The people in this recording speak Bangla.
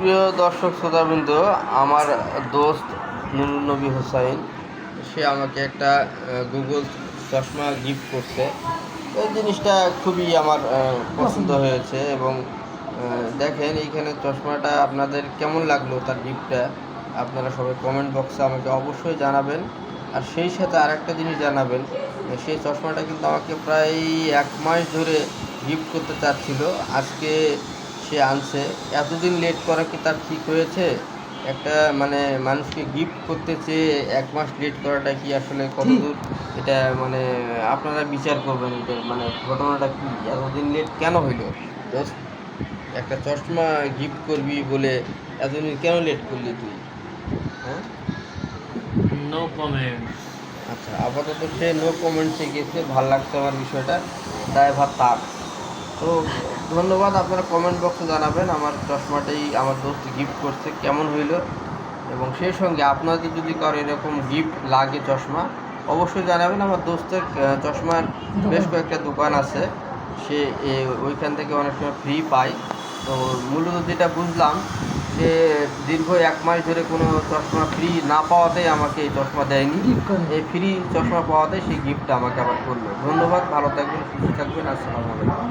প্রিয় দর্শক শ্রোতাবৃন্দ, আমার দোস্ত নুরুন নবী হোসাইন সে আমাকে একটা গুগল চশমা গিফট করছে। এই জিনিসটা খুবই আমার পছন্দ হয়েছে এবং দেখেন এইখানে চশমাটা আপনাদের কেমন লাগলো তার গিফটটা আপনারা সবাই কমেন্ট বক্সে আমাকে অবশ্যই জানাবেন। আর সেই সাথে আরেকটা জিনিস জানাবেন, সেই চশমাটা কিন্তু আমাকে প্রায় 1 মাস ধরে গিফট করতে চাচ্ছিল। আজকে সে আনছে। এতদিন লেট করা কি তার ঠিক হয়েছে? একটা মানে মানুষকে গিফট করতে চেয়ে 1 মাস লেট করাটা কি আসলে কতদূর এটা মানে আপনারা বিচার করবেন। এটা মানে ঘটনাটা কি, এতদিন লেট কেন হইলো? দোস্ত, একটা চশমা গিফট করবি বলে এতদিন কেন লেট করলি তুই? হ্যাঁ, নো কমেন্ট। আচ্ছা, আপাতত সে নো কমেন্টসে গেছে। ভাল লাগছে আমার বিষয়টা, দায়ভার তার। তো ধন্যবাদ, আপনারা কমেন্ট বক্সে জানাবেন আমার চশমাটাই আমার দোস্ত গিফট করছে কেমন হইলো। এবং সেই সঙ্গে আপনাদের যদি কারো এরকম গিফট লাগে চশমা, অবশ্যই জানাবেন। আমার দোস্তের চশমার বেশ কয়েকটা দোকান আছে, সে ওইখান থেকে অনেক সময় ফ্রি পায়। তো মূলত যেটা বুঝলাম, সে দীর্ঘ 1 মাস ধরে কোনো চশমা ফ্রি না পাওয়াতেই আমাকে এই চশমা দেয়নি। এই ফ্রি চশমা পাওয়াতে সেই গিফটটা আমাকে আবার করলো। ধন্যবাদ, ভালো থাকবেন, সুস্থ থাকবেন, আসসালামু আলাইকুম।